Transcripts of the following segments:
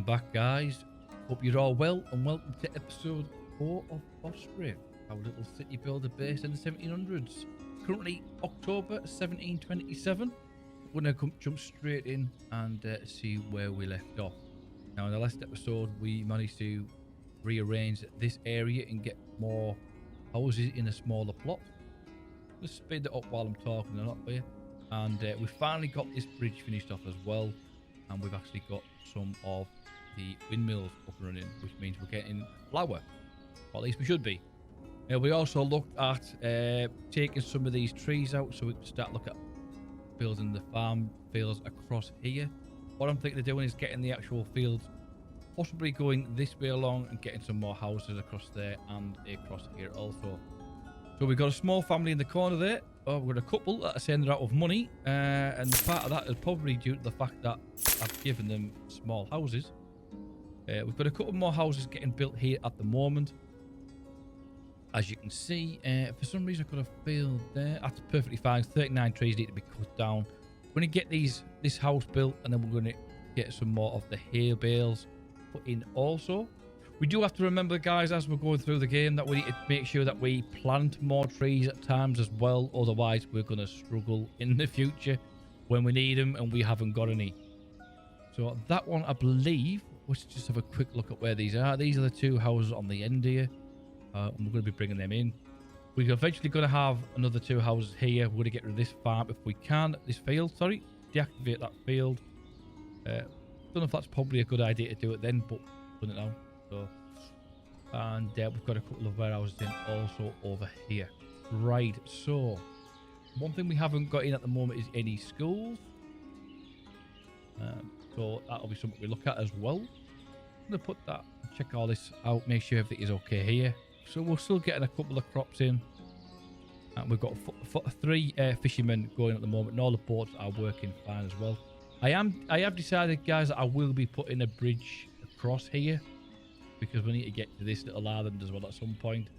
Welcome back, guys. Hope you're all well, and welcome to episode 4 of Ostriv, our little city builder base in the 1700s. Currently October 1727. We're going to jump straight in and see where we left off. Now, in the last episode, we managed to rearrange this area and get more houses in a smaller plot. Let's speed it up while I'm talking a lot here. And we finally got this bridge finished off as well. And we've actually got some of the windmills up and running, which means we're getting flour. Or at least we should be. We also looked at taking some of these trees out so we can start looking at building the farm fields across here. What I'm thinking of doing is getting the actual fields possibly going this way along and getting some more houses across there and across here also. So we've got a small family in the corner there. Oh, we've got a couple that are saying they're out of money, and part of that is probably due to the fact that I've given them small houses. We've got a couple more houses getting built here at the moment. As you can see, for some reason I've got a field there. That's perfectly fine. 39 trees need to be cut down. We're going to get this house built, and then we're going to get some more of the hay bales put in also. We do have to remember, guys, as we're going through the game, that we need to make sure that we plant more trees at times as well. Otherwise, we're going to struggle in the future when we need them and we haven't got any. So that one, I believe, let's just have a quick look at where these are. These are the two houses on the end here. And we're going to be bringing them in. We're eventually going to have another two houses here. We're going to get rid of this farm if we can. This field, sorry. Deactivate that field. Don't know if that's probably a good idea to do it then, but I don't know. So, and we've got a couple of warehouses in also over here. Right, so one thing we haven't got in at the moment is any schools. So that'll be something we look at as well. I'm going to put that, check all this out, make sure everything is okay here. So we're still getting a couple of crops in. And we've got 3 fishermen going at the moment, and all the boats are working fine as well. I have decided, guys, that I will be putting a bridge across here, because we need to get to this little island as well at some point.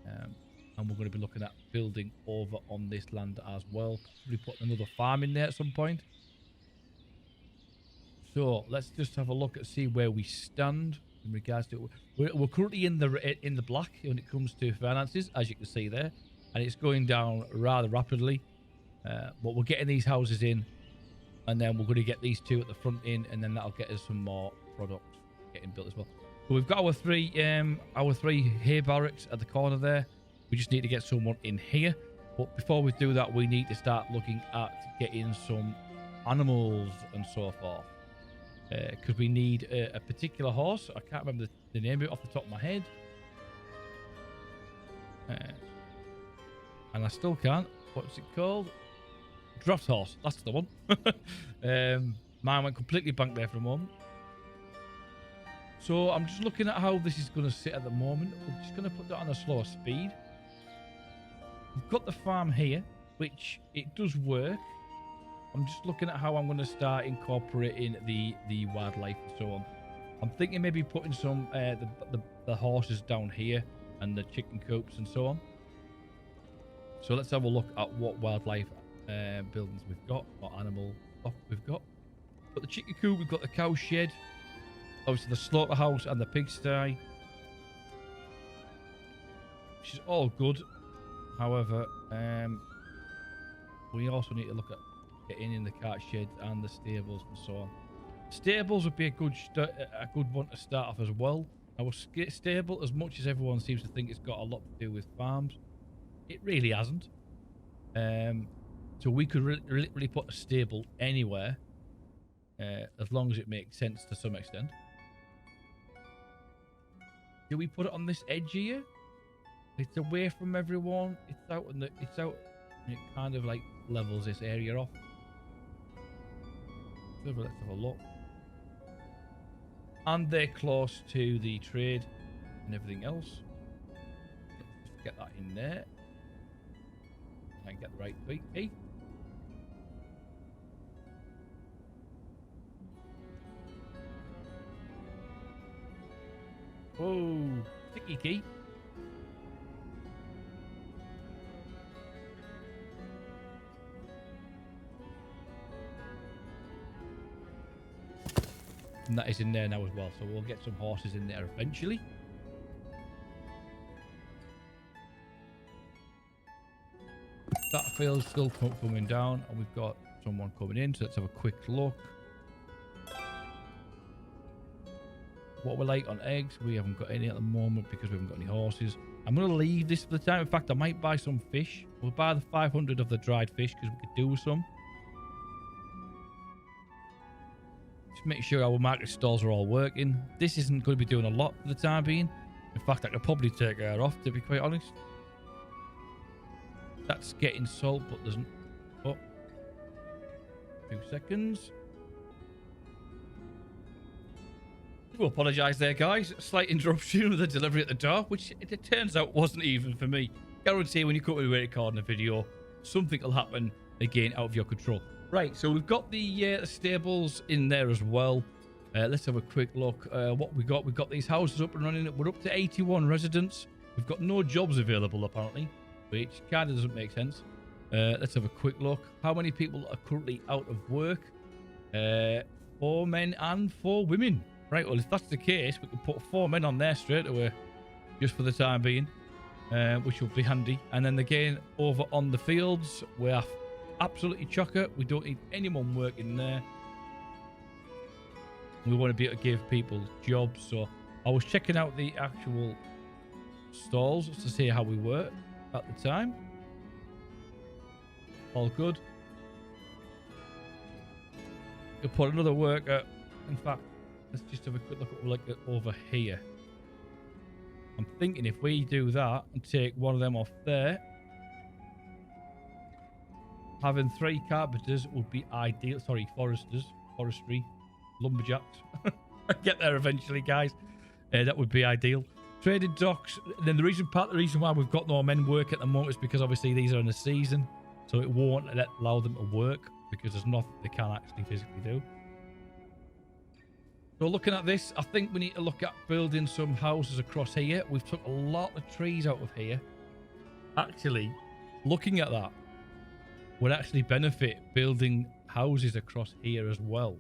And we're going to be looking at building over on this land as well. Probably putting another farm in there at some point. So let's just have a look at see where we stand in regards to it. We're currently in the black when it comes to finances, as you can see there, and it's going down rather rapidly. But we're getting these houses in, and then we're going to get these 2 at the front in, and then that'll get us some more products getting built as well. So we've got our three hay barracks at the corner there. We just need to get someone in here. But before we do that, we need to start looking at getting some animals and so forth. Because we need a particular horse. I can't remember the name of it off the top of my head. And I still can't. What's it called? Draft horse. That's the one. Mine went completely blank there for a moment. So I'm just looking at how this is going to sit at the moment. We're just going to put that on a slower speed. We've got the farm here, which it does work. I'm just looking at how I'm going to start incorporating the wildlife and so on. I'm thinking maybe putting some the horses down here and the chicken coops and so on. So let's have a look at what wildlife buildings we've got, what animal stuff we've got. But the chicken coop, we've got the cow shed, obviously the slaughterhouse and the pigsty, which is all good. However, we also need to look at getting in the cart sheds and the stables and so on. Stables would be a good one to start off as well. Our stable, as much as everyone seems to think it's got a lot to do with farms, it really hasn't. So we could literally put a stable anywhere, as long as it makes sense to some extent. Do we put it on this edge here? It's away from everyone. It's out, and it kind of like levels this area off. So let's have a look. And they're close to the trade and everything else. Let's just get that in there. And get the right key. Whoa, sticky key. And that is in there now as well. So we'll get some horses in there eventually. That field's still coming down, and we've got someone coming in. So let's have a quick look. What we're like on eggs, we haven't got any at the moment because we haven't got any horses. I'm going to leave this for the time. In fact, I might buy some fish. We'll buy the 500 of the dried fish because we could do some. Just make sure our market stalls are all working. This isn't going to be doing a lot for the time being. In fact, I could probably take her off, to be quite honest. That's getting sold, but there's... Oh. 2 seconds. I do apologise there, guys. Slight interruption with the delivery at the door, which it turns out wasn't even for me. Guarantee when you cut away recording a video, something will happen again out of your control. Right, so we've got the stables in there as well. Let's have a quick look. What we got? We've got these houses up and running. We're up to 81 residents. We've got no jobs available apparently, which kind of doesn't make sense. Let's have a quick look. How many people are currently out of work? 4 men and 4 women. Right, well, if that's the case, we can put 4 men on there straight away, just for the time being, which will be handy. And then again, over on the fields, we're absolutely chocker. We don't need anyone working there. We want to be able to give people jobs. So I was checking out the actual stalls to see how we were at the time. All good. We could put another worker. In fact, let's just have a quick look at like over here. I'm thinking if we do that and take one of them off there, having 3 carpenters would be ideal. Sorry, forestry, lumberjacks. I'll get there eventually, guys. That would be ideal. Trading docks. Then part of the reason why we've got no men work at the moment is because obviously these are in the season, so it won't allow them to work because there's nothing they can actually physically do. So looking at this, I think we need to look at building some houses across here. We've took a lot of trees out of here. Actually, looking at that would actually benefit building houses across here as well.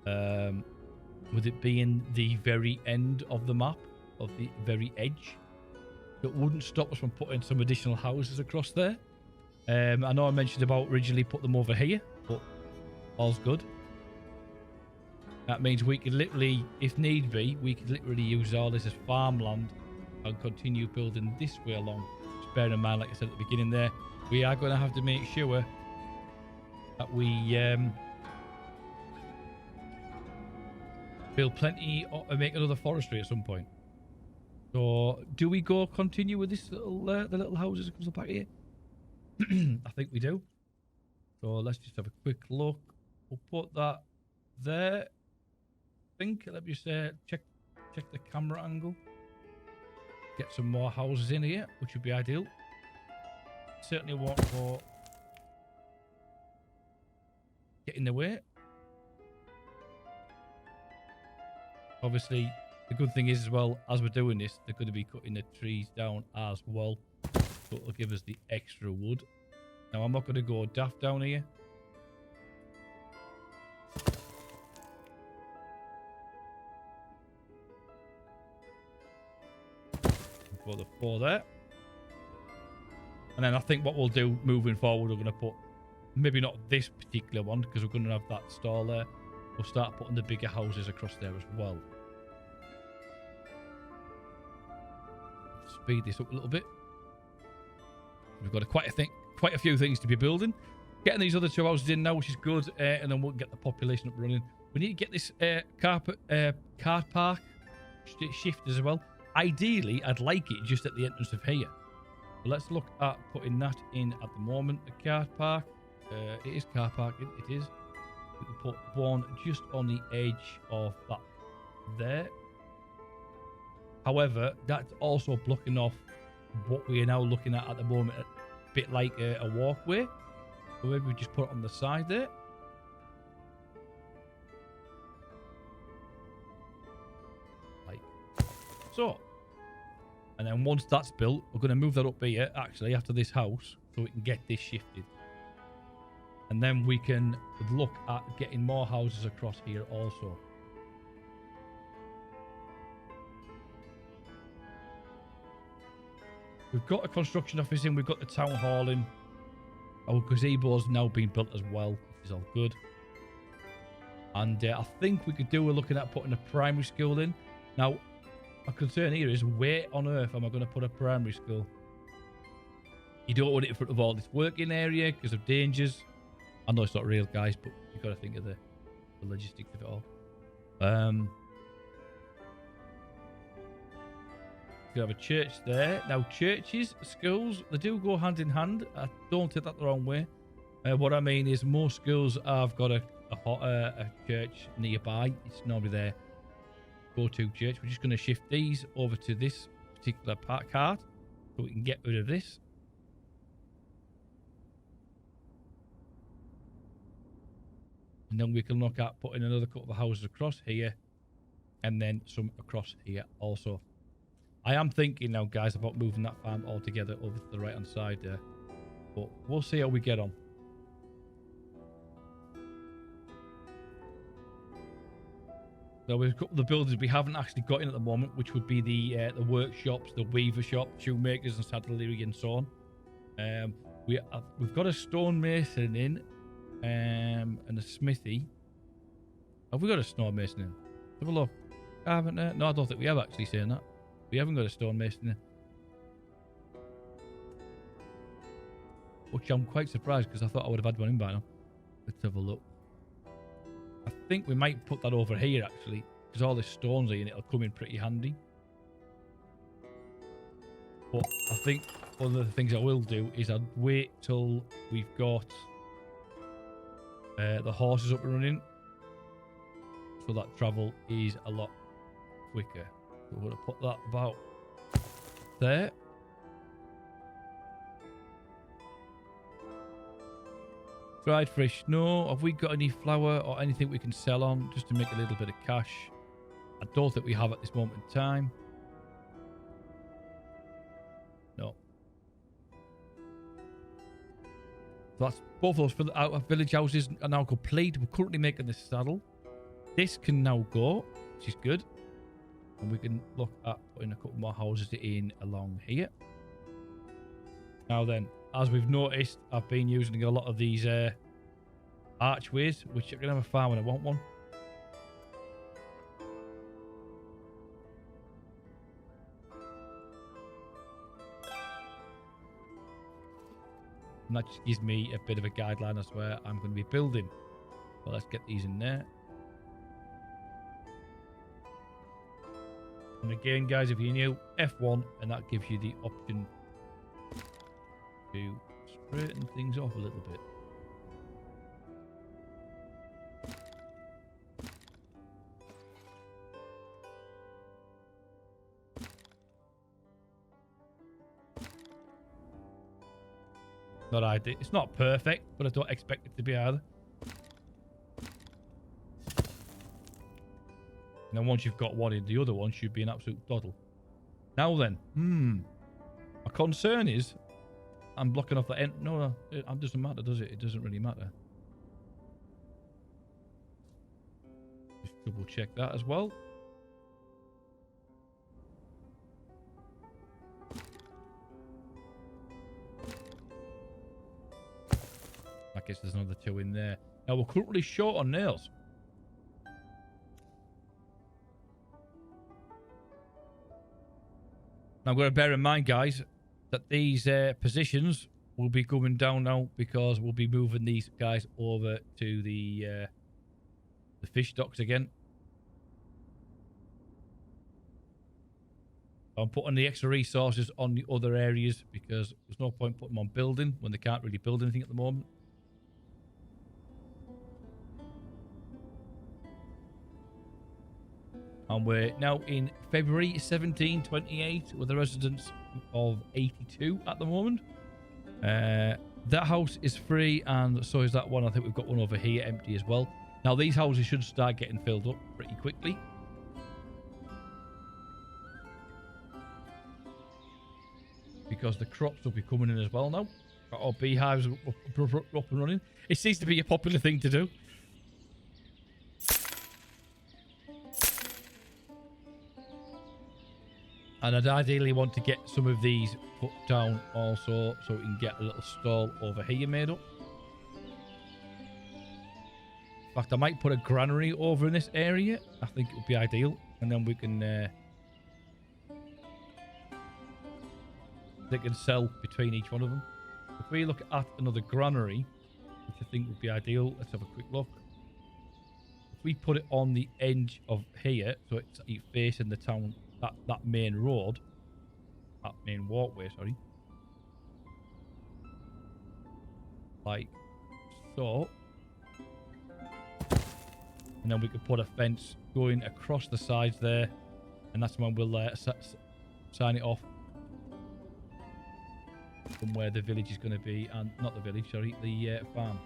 With it being the very end of the map, of the very edge. It wouldn't stop us from putting some additional houses across there. I know I mentioned about originally put them over here, but all's good. That means we could literally, if need be, we could literally use all this as farmland and continue building this way along. Just bear in mind, like I said at the beginning there, we are going to have to make sure that we build plenty or make another forestry at some point. So, do we go continue with this little the little houses that comes up back here? I think we do. So let's just have a quick look. We'll put that there. I think let me just check the camera angle. Get some more houses in here, which would be ideal. Certainly won't go get in the way. Obviously, the good thing is as well, as we're doing this, they're going to be cutting the trees down as well. So it'll give us the extra wood. Now, I'm not going to go daft down here. Put the 4 there. And then I think what we'll do moving forward, we're going to put, maybe not this particular one, because we're going to have that stall there. We'll start putting the bigger houses across there as well. Speed this up a little bit. We've got quite a few things to be building. Getting these other 2 houses in now, which is good, and then we'll get the population up running. We need to get this car park shifted as well. Ideally, I'd like it just at the entrance of here. But let's look at putting that in at the moment. The car park. It is car parking. It is. We can put one just on the edge of that there. However, that's also blocking off what we are now looking at the moment, a bit like a walkway. So maybe we just put it on the side there. Like so. And then once that's built, we're going to move that up here, actually, after this house, so we can get this shifted. And then we can look at getting more houses across here also. We've got a construction office in. We've got the town hall in. Our gazebo's now being built as well, which is all good. And I think we could do, we're looking at putting a primary school in. Now, my concern here is, where on earth am I going to put a primary school? You don't want it in front of all this working area because of dangers. I know it's not real, guys, but you've got to think of the logistics of it all. You have a church there. Now, churches, schools, they do go hand in hand. I don't take that the wrong way. What I mean is, most schools have got a church nearby. It's normally their go-to church. We're just going to shift these over to this particular card so we can get rid of this. And then we can look at putting another couple of houses across here and then some across here also. I am thinking now, guys, about moving that farm altogether over to the right-hand side there. But we'll see how we get on. So we've got the buildings we haven't actually got in at the moment, which would be the workshops, the weaver shop, shoemakers and saddlery and so on. We've got a stonemason in and a smithy. Have we got a stonemason in? Have a look. Carpenter? No, I don't think we have actually saying that. We haven't got a stonemason in. Which I'm quite surprised because I thought I would have had one in by now. Let's have a look. I think we might put that over here actually, because all the stones are in it, it'll come in pretty handy. But I think one of the things I will do is I'll wait till we've got the horses up and running, so that travel is a lot quicker. So we're going to put that about there. Dried fish, no. Have we got any flour or anything we can sell on just to make a little bit of cash? I don't think we have at this moment in time. No. So that's both those for the outer village houses are now complete. We're currently making this saddle. This can now go, which is good. And we can look at putting a couple more houses in along here. Now then, as we've noticed, I've been using a lot of these archways, which I can have a farm when I want one. And that just gives me a bit of a guideline as where I'm going to be building. So let's get these in there. And again, guys, if you're new, F1, and that gives you the option to straighten things off a little bit. Not ideal. It's not perfect, but I don't expect it to be either. And then once you've got one in, the other one should be an absolute doddle. Now then, my concern is I'm blocking off the end. No, it doesn't matter, does it? It doesn't really matter. Just double check that as well. I guess there's another two in there. Now we're currently short on nails. Now I'm going to bear in mind, guys, that these positions will be coming down now because we'll be moving these guys over to the fish docks again. I'm putting the extra resources on the other areas because there's no point putting them on building when they can't really build anything at the moment. And we're now in February 1728 with a residence of 82 at the moment. That house is free and so is that one. I think we've got one over here empty as well. Now these houses should start getting filled up pretty quickly. Because the crops will be coming in as well now. Our beehives are up and running. It seems to be a popular thing to do. And I'd ideally want to get some of these put down also, so we can get a little stall over here made up. In fact, I might put a granary over in this area. I think it would be ideal. And then we can... they can sell between each one of them. If we look at another granary, which I think would be ideal, let's have a quick look. If we put it on the edge of here, so it's facing the town, that main road, that main walkway, sorry, like so, and then we could put a fence going across the sides there, and that's when we'll sign it off from where the village is going to be, and not the village, sorry, the farm.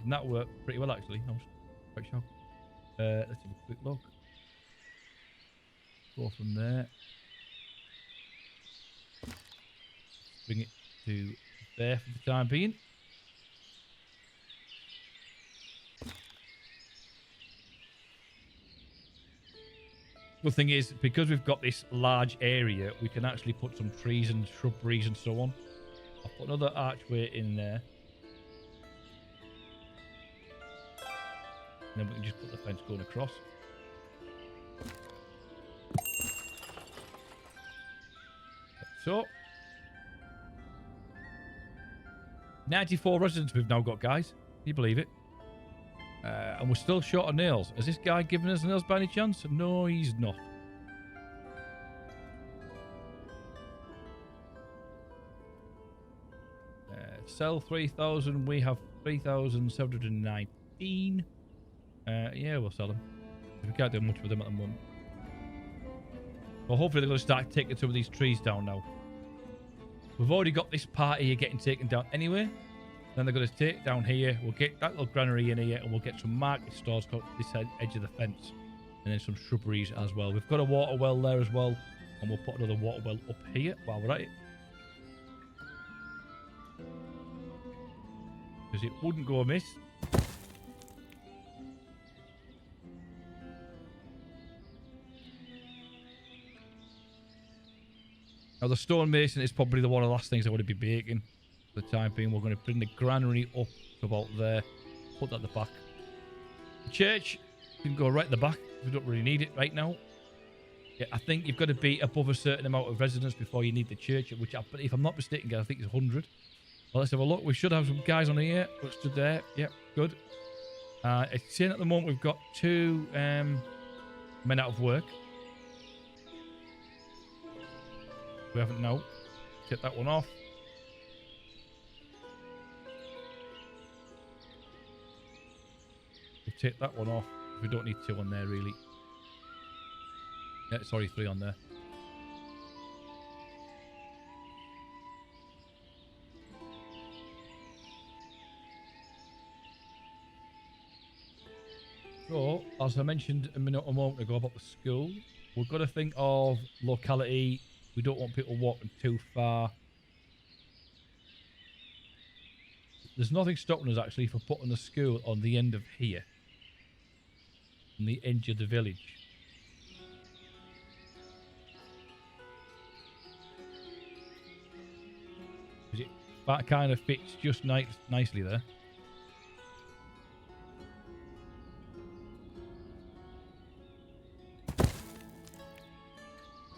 And that worked pretty well, actually. I was quite shocked. Let's have a quick look. Go from there. Bring it to there for the time being. The thing is, because we've got this large area, we can actually put some trees and shrubberies and so on. I'll put another archway in there. And then we can just put the fence going across. Like so. 94 residents we've now got, guys. Can you believe it? And we're still short of nails. Has this guy given us nails by any chance? No, he's not. Sell 3,000. We have 3,719. Yeah, we'll sell them. We can't do much with them at the moment. Well, hopefully they're going to start taking some of these trees down now. We've already got this part here getting taken down anyway. Then they're going to take down here. We'll get that little granary in here, and we'll get some market stores cut this edge of the fence, and then some shrubberies as well. We've got a water well there as well, and we'll put another water well up here while we're at it, because it wouldn't go amiss. Now the stonemason is probably one of the last things I want to be baking. For the time being, we're going to bring the granary up to about there. Put that at the back. The church can go right at the back. We don't really need it right now. Yeah, I think you've got to be above a certain amount of residents before you need the church, which, if I'm not mistaken, I think it's 100. Well, let's have a look. We should have some guys on here. Look, stood there. Yep, good. It's saying at the moment we've got 2 men out of work. We haven't now. Take that one off. We'll take that one off. We don't need 2 on there, really. Yeah, sorry, 3 on there. So, as I mentioned a moment ago about the school, we've got to think of locality. We don't want people walking too far. There's nothing stopping us, actually, for putting the school on the end of here. On the edge of the village. That kind of fits just nicely there.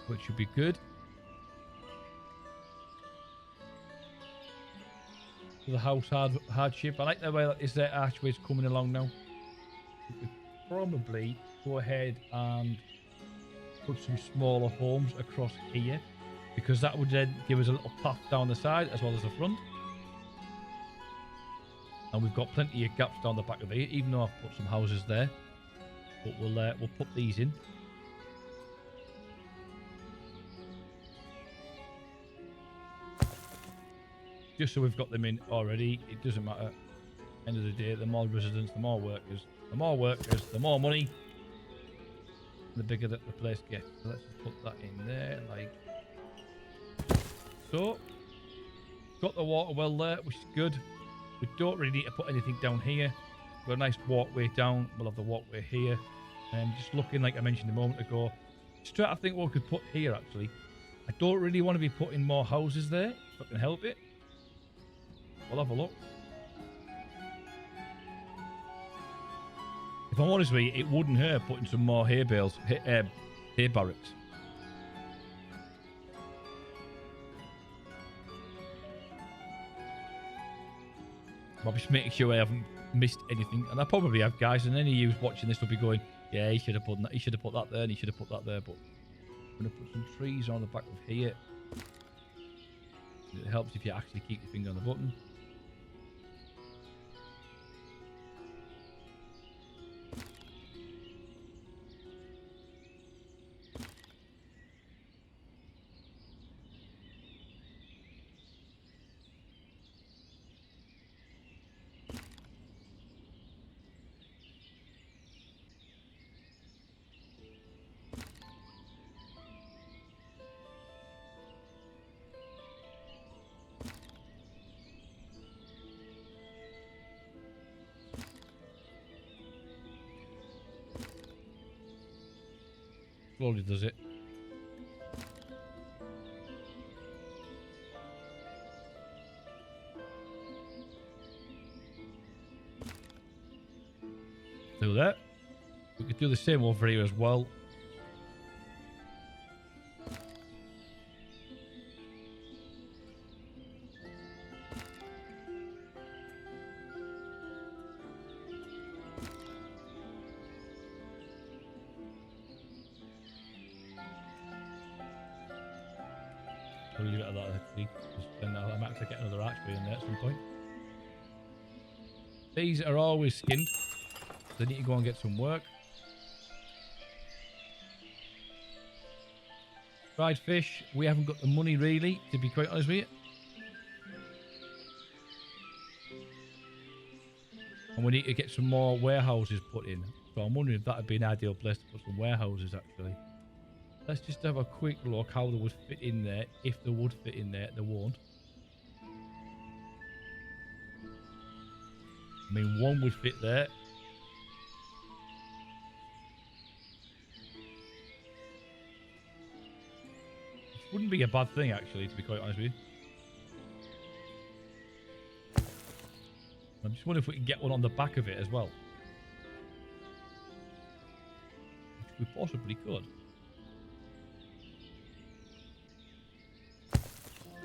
Which should be good. For the house hardship. I like the way that this archway is coming along now. We could probably go ahead and put some smaller homes across here, because that would then give us a little path down the side as well as the front. And we've got plenty of gaps down the back of here, even though I've put some houses there. But we'll put these in. Just so we've got them in already. It doesn't matter. End of the day, the more residents, the more workers. The more workers, the more money, the bigger that the place gets. So let's just put that in there, like so. Got the water well there, which is good. We don't really need to put anything down here. got a nice walkway down. We'll have the walkway here. And just looking, like I mentioned a moment ago, just trying to think what we could put here, actually. I don't really want to be putting more houses there, if I can help it. We'll have a look. If I'm honest with you, it wouldn't hurt putting some more hay bales, hay barracks. I'm just making sure I haven't missed anything, and I probably have, guys. And any of you watching this will be going, "Yeah, he should have put that. He should have put that there, and he should have put that there." But I'm going to put some trees on the back of here. It helps if you actually keep your finger on the button. Slowly does it. Do that. We could do the same over here as well. We'll leave it at that, actually. Then I might have to get another archway in there at some point. These are always skinned. They need to go and get some work. Fried fish. We haven't got the money, really, to be quite honest with you. And we need to get some more warehouses put in. So I'm wondering if that would be an ideal place to put some warehouses, actually. Let's just have a quick look how they would fit in there. If they would fit in there, they won't. I mean, one would fit there. Which wouldn't be a bad thing, actually, to be quite honest with you. I'm just wondering if we can get one on the back of it as well. Which we possibly could.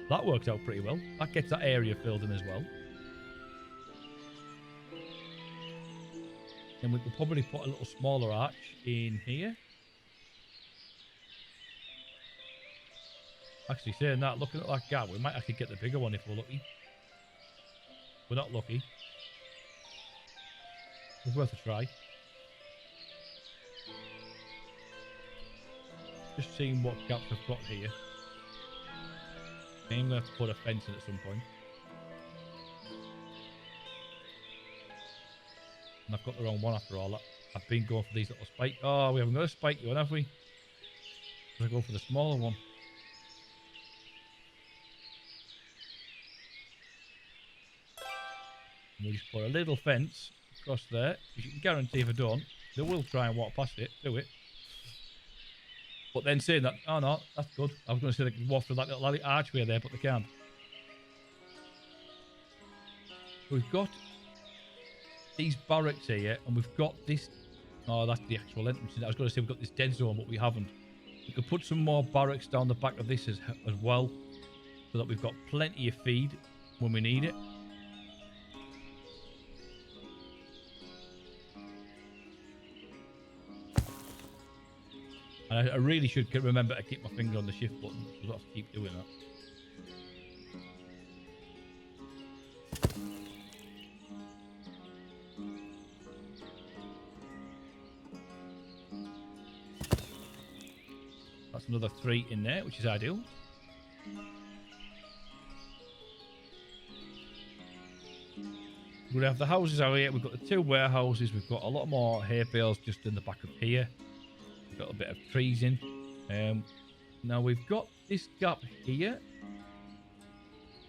That works out pretty well. That gets that area filled in as well. Then we could probably put a little smaller arch in here. Actually, saying that, looking at that gap, we might actually get the bigger one if we're lucky. We're not lucky. It's worth a try. Just seeing what gaps I've got here. I'm going to have to put a fence in at some point. And I've got the wrong one after all that. I've been going for these little spike. Oh, we haven't got a spiky one, have we? Let's go for the smaller one. And we just put a little fence across there. Because you can guarantee if I don't, they will try and walk past it. Do it. But then saying that, oh no, that's good. I was going to say they can walk through that little archway there, but they can't. We've got these barracks here, and we've got this. Oh, that's the actual entrance. I was going to say we've got this dead zone, but we haven't. We could put some more barracks down the back of this as well, so that we've got plenty of feed when we need it. And I really should remember to keep my finger on the shift button, so I'll have to keep doing that. That's another 3 in there, which is ideal. We have the houses out here. We've got the 2 warehouses. We've got a lot more hay bales just in the back of here. We've got a bit of trees in. Now we've got this gap here.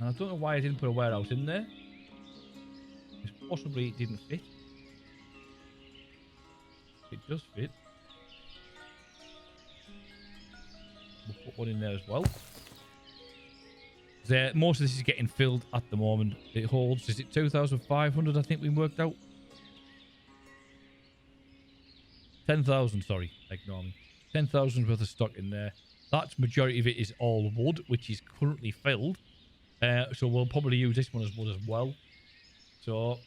And I don't know why I didn't put a warehouse in there. Because possibly it didn't fit. does fit. We'll put one in there as well. Most of this is getting filled at the moment. It holds, is it 2,500? I think we worked out. 10,000, sorry, ignore me. 10,000 worth of stock in there. That's majority of it is all wood, which is currently filled. So we'll probably use this one as wood as well. So,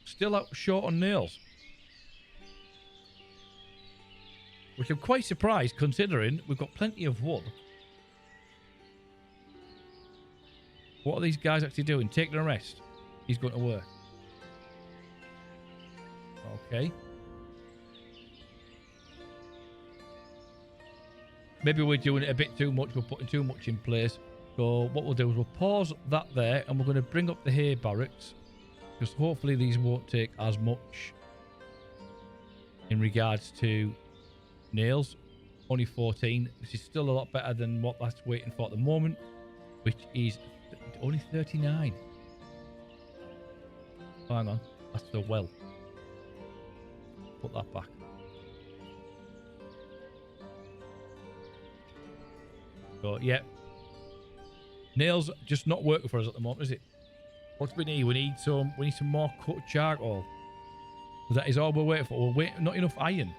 still out short on nails. Which I'm quite surprised considering we've got plenty of wood. What are these guys actually doing? Taking a rest. He's going to work. Okay. Maybe we're doing it a bit too much. We're putting too much in place. So what we'll do is we'll pause that there and we're going to bring up the hay barracks. Because hopefully these won't take as much in regards to nails. Only 14. This is still a lot better than what that's waiting for at the moment. Which is only 39. Oh, hang on. That's the well. Put that back. So, yeah. Nails just not working for us at the moment, is it? What do we need? We need some more cut charcoal. That is all we're waiting for. We're waiting, not enough iron.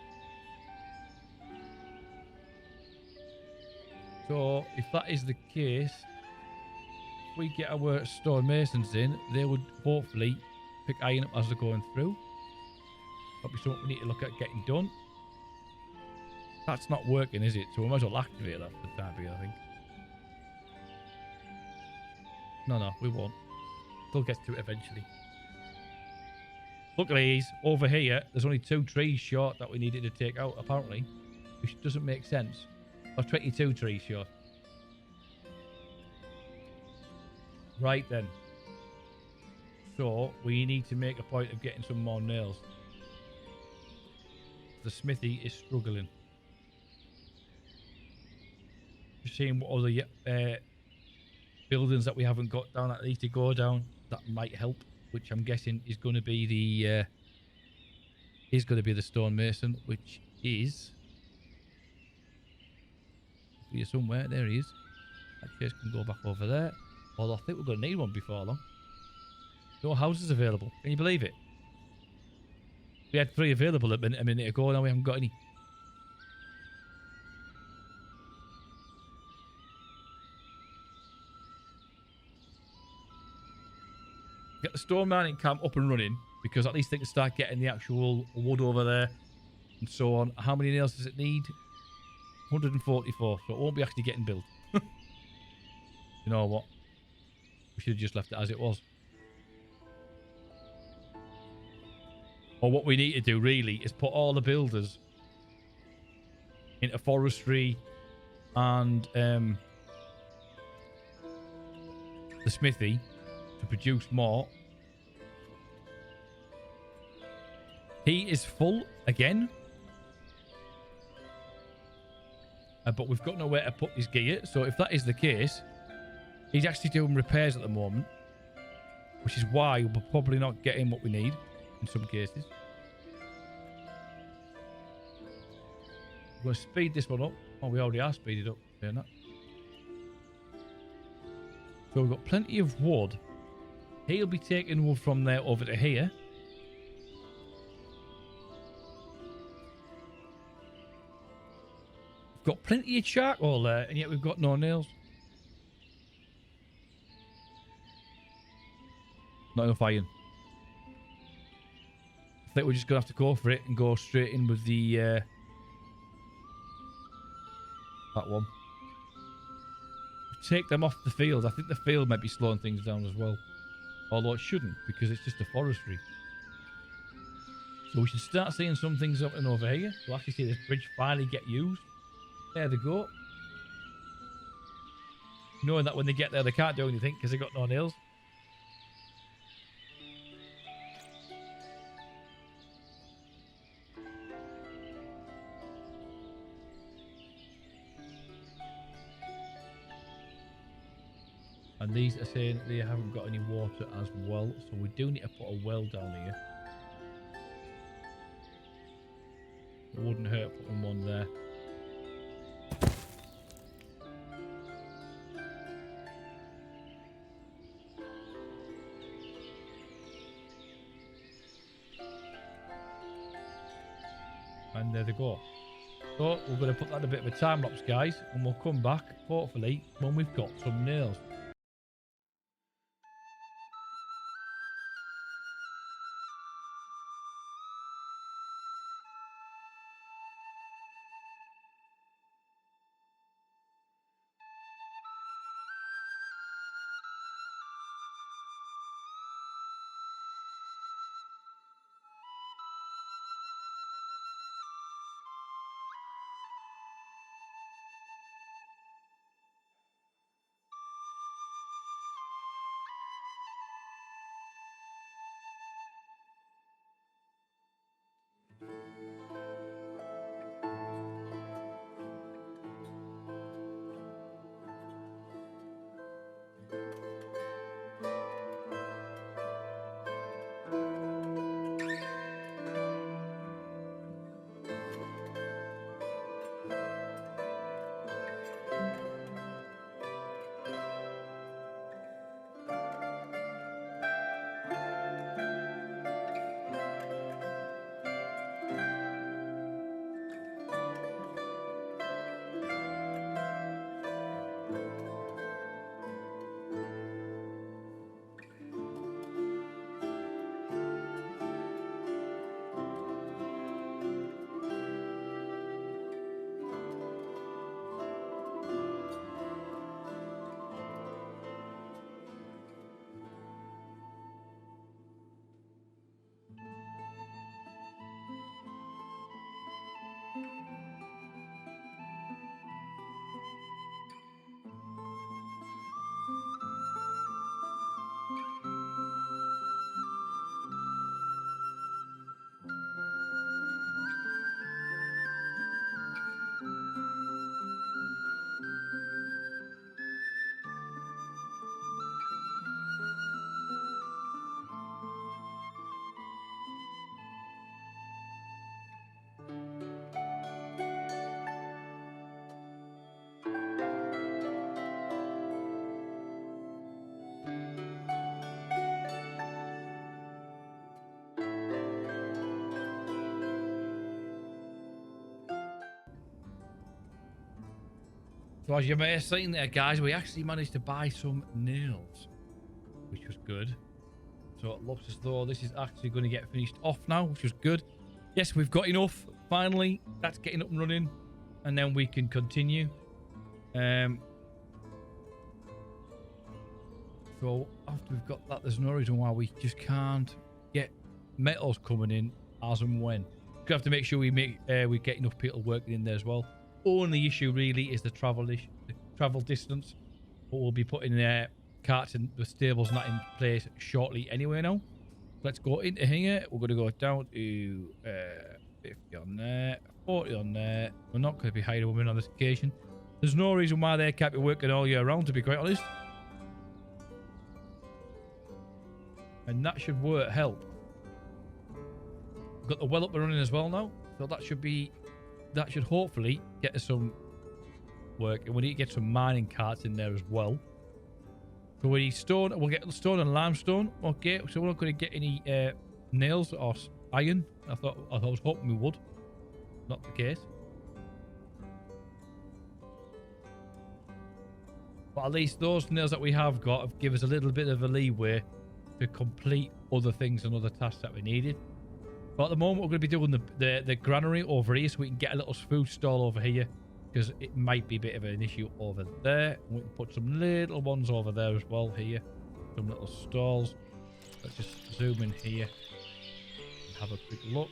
So, if that is the case, if we get our stonemasons in, they would hopefully pick iron up as they're going through. That'll be something we need to look at getting done. That's not working, is it? So we might as well activate that for the time being, I think. No, we won't. We'll get to it eventually. Luckily, over here, there's only 2 trees short that we needed to take out, apparently. Which doesn't make sense. Or 22 trees short. Right then. So, we need to make a point of getting some more nails. The smithy is struggling. Just seeing what other buildings that we haven't got down that need to go down that might help, which I'm guessing is going to be the stonemason, which is here somewhere. There he is. That chest can go back over there. Although I think we're going to need one before long. No houses available. Can you believe it? We had 3 available a minute ago. Now we haven't got any. Get the stone mining camp up and running, because at least they can start getting the actual wood over there and so on. How many nails does it need? 144. So it won't be actually getting built. You know what? We should have just left it as it was. Or what we need to do really is put all the builders into forestry and the smithy to produce more. He is full again. But we've got nowhere to put his gear. So if that is the case, he's actually doing repairs at the moment. Which is why we're probably not getting what we need in some cases. We're going to speed this one up. Oh, we already are speeded up. Doing that. So we've got plenty of wood. He'll be taking wood from there over to here. We've got plenty of charcoal there, and yet we've got no nails. Not enough iron. I think we're just going to have to go for it and go straight in with the... that one. Take them off the field. I think the field might be slowing things down as well. Although it shouldn't, because it's just a forestry. So we should start seeing some things happening over here. We'll actually see this bridge finally get used. There they go. Knowing that when they get there, they can't do anything because they've got no nails. And these are saying they haven't got any water as well. So we do need to put a well down here. It wouldn't hurt putting one there. And there they go. So we're going to put that in a bit of a time lapse, guys, and we'll come back, hopefully, when we've got some nails. So as you may have seen there, guys, we actually managed to buy some nails, which was good. So it looks as though this is actually going to get finished off now, which was good. Yes, we've got enough. Finally, that's getting up and running. And then we can continue. So after we've got that, there's no reason why we just can't get metals coming in as and when. We have to make sure we get enough people working in there as well. Only issue really is the travel distance, but we'll be putting carts and the stables and that in place shortly anyway. Now let's go into here. We're going to go down to 50 on there, 40 on there. We're not going to be hiring women on this occasion. There's no reason why they can't be working all year round, to be quite honest, and that should help. We've got the well up and running as well now, so that should hopefully get us some work. And we need to get some mining carts in there as well. So we need stone. We'll get stone and limestone. Okay, so we're not going to get any nails or iron. I was hoping we would. Not the case. But at least those nails that we have got give us a little bit of a leeway to complete other things and other tasks that we needed. But at the moment, we're going to be doing the granary over here so we can get a little food stall over here, because it might be a bit of an issue over there. We can put some little ones over there as well here. Some little stalls. Let's just zoom in here and have a quick look.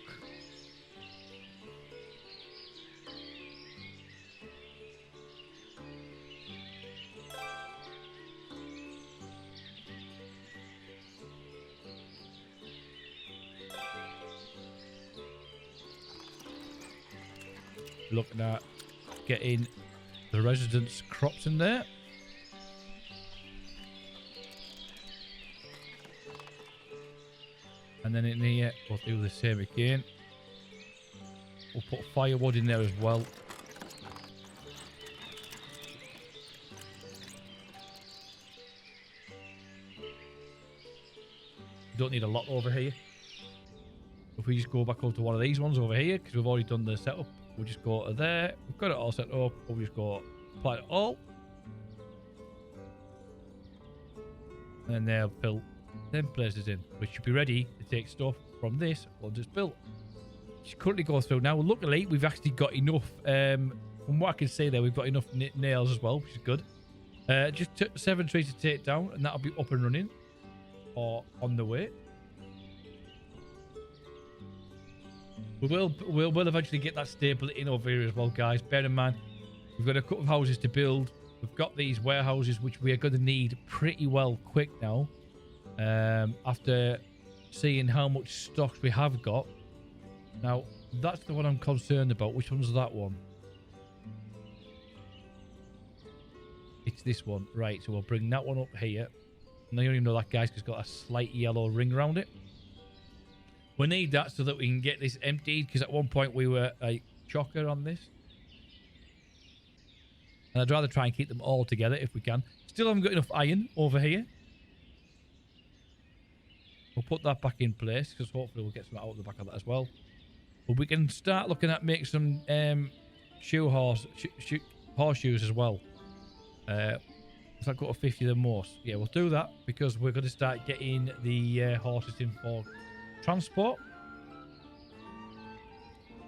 Looking at getting the residents' crops in there. And then in here, we'll do the same again. We'll put firewood in there as well. Don't need a lot over here. If we just go back over to one of these ones over here, because we've already done the setup, we'll just go to there. We've got it all set up. We'll just go apply it all. And they'll fill them places in, which should be ready to take stuff from this or just built. Just currently go through now. Luckily, we've actually got enough. From what I can see there, we've got enough nails as well, which is good. Just 7 trees to take down, and that'll be up and running or on the way. We'll eventually get that staple in over here as well, guys. Bear in mind, we've got a couple of houses to build. We've got these warehouses, which we are going to need pretty well quick now. After seeing how much stocks we have got. Now, that's the one I'm concerned about. Which one's that one? It's this one. Right, so we'll bring that one up here. And I don't even know that guy's got a slight yellow ring around it. We need that so that we can get this emptied, because at one point we were a chocker on this. And I'd rather try and keep them all together if we can. Still haven't got enough iron over here. We'll put that back in place, because hopefully we'll get some out of the back of that as well. But we can start looking at making some horseshoes as well. If I go to 50 the most. Yeah, we'll do that, because we're going to start getting the horses in for transport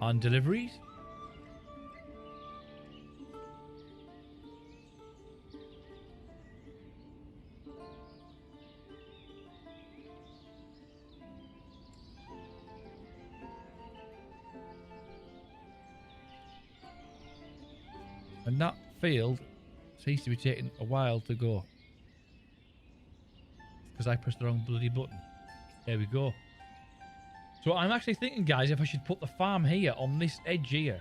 and deliveries. And that field seems to be taking a while to go, because I pressed the wrong bloody button. There we go. So I'm actually thinking, guys, if I should put the farm here on this edge here.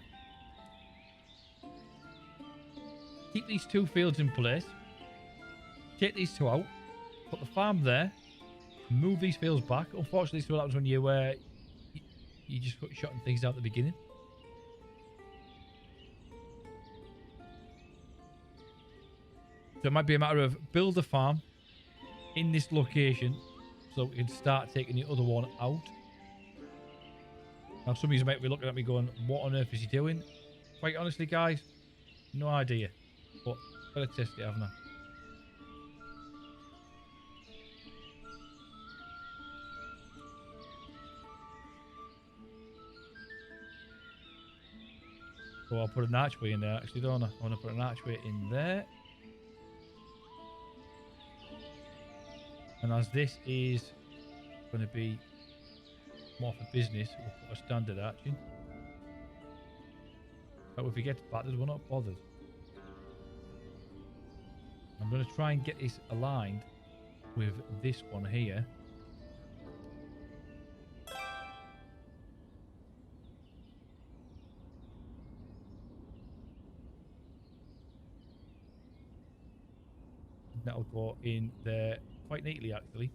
Keep these 2 fields in place. Take these 2 out. Put the farm there. Move these fields back. Unfortunately, this is what happens when you just put shutting things out at the beginning. So it might be a matter of build a farm in this location so we can start taking the other one out. Now, some of you might be looking at me going, what on earth is he doing? Quite honestly, guys, no idea. But I've got to test it, haven't I? So I'll put an archway in there, actually, don't I? I want to put an archway in there. And as this is going to be more for business, we'll put a standard arching. But if we get battered, we're not bothered. I'm going to try and get this aligned with this one here. That'll go in there quite neatly, actually.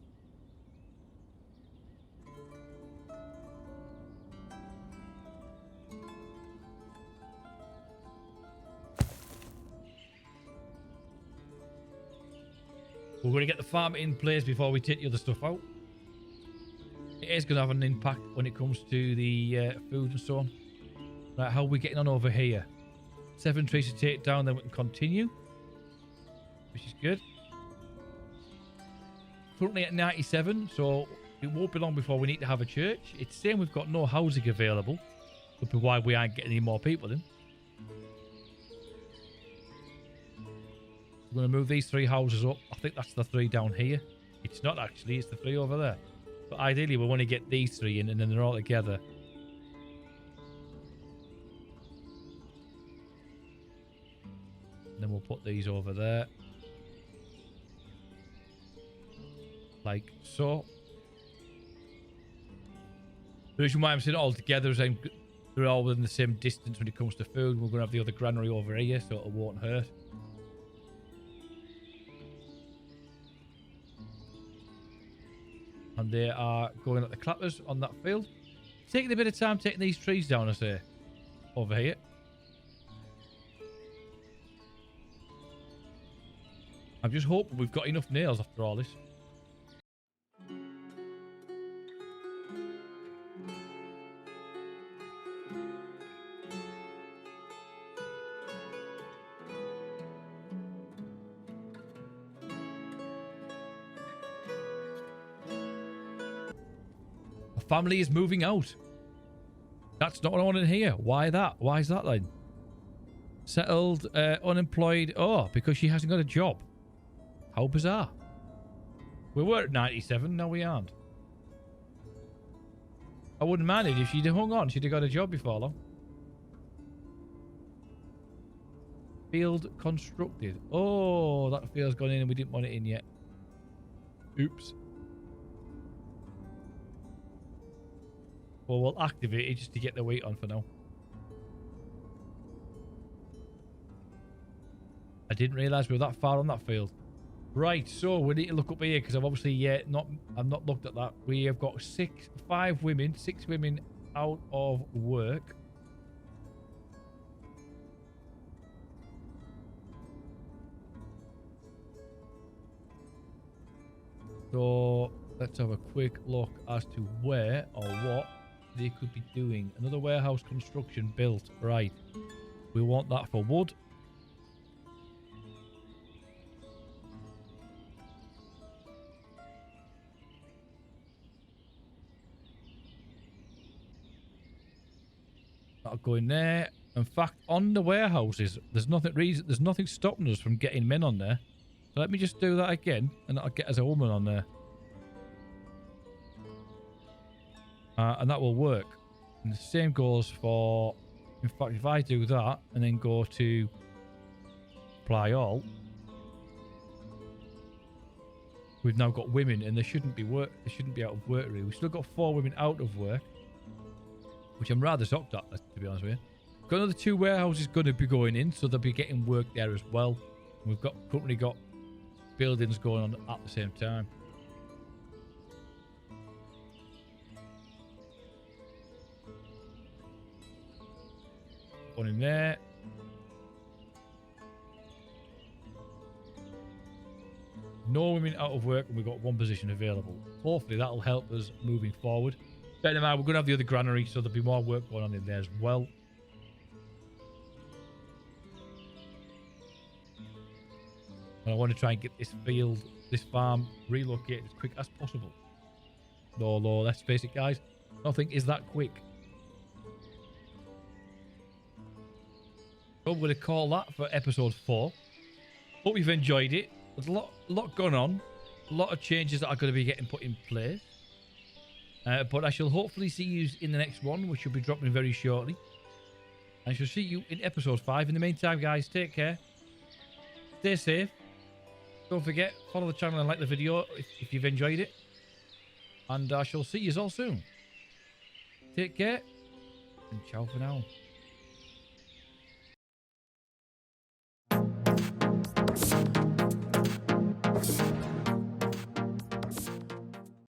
We're going to get the farm in place before we take the other stuff out. It is going to have an impact when it comes to the food and so on. Right, how are we getting on over here? 7 trees to take down, then we can continue, which is good. Currently at 97, so it won't be long before we need to have a church. It's saying we've got no housing available. Could be why we aren't getting any more people in. We're going to move these 3 houses up. I think that's the 3 down here. It's not actually, it's the 3 over there. But ideally we want to get these 3 in and then they're all together. And then we'll put these over there. Like so. The reason why I'm saying it all together is they're all within the same distance when it comes to food. We're going to have the other granary over here, so it won't hurt. And they are going at the clappers on that field. Taking a bit of time taking these trees down, I say. over here. I'm just hoping we've got enough nails after all this. A family is moving out. That's not what I want to hear. Why that? Why is that then? Settled, unemployed. Oh, because she hasn't got a job. How bizarre. We were at 97, now we aren't. I wouldn't mind it if she'd hung on. She'd have got a job before long. Field constructed. Oh, that field's gone in and we didn't want it in yet. Oops. Well, we'll activate it just to get the weight on for now. I didn't realise we were that far on that field. Right, so we need to look up here because I've obviously I've not looked at that. We have got six women out of work. So let's have a quick look as to where or what they could be doing. Another warehouse construction built. Right. We want that for wood. That'll go in there. In fact, on the warehouses, there's nothing stopping us from getting men on there. So let me just do that again, and that'll get us a woman on there. And that will work. And the same goes for... In fact, if I do that, and then go to... apply all... We've now got women, and they shouldn't be out of work, really. We've still got 4 women out of work. Which I'm rather shocked at, to be honest with you. Got another 2 warehouses going to be going in, so they'll be getting work there as well. And we've currently got buildings going on at the same time. One in there. No women out of work, and we've got 1 position available. Hopefully that'll help us moving forward. Bear in mind, we're going to have the other granary, so there'll be more work going on in there as well. And I want to try and get this field, this farm, relocated as quick as possible. No, let's face it, guys. Nothing is that quick. So I'm going to call that for episode 4. Hope you've enjoyed it. There's a lot going on. A lot of changes that are going to be getting put in place. But I shall hopefully see you in the next one, which will be dropping very shortly. I shall see you in episode 5. In the meantime, guys, take care. Stay safe. Don't forget, follow the channel and like the video if you've enjoyed it. And I shall see you all soon. Take care. And ciao for now.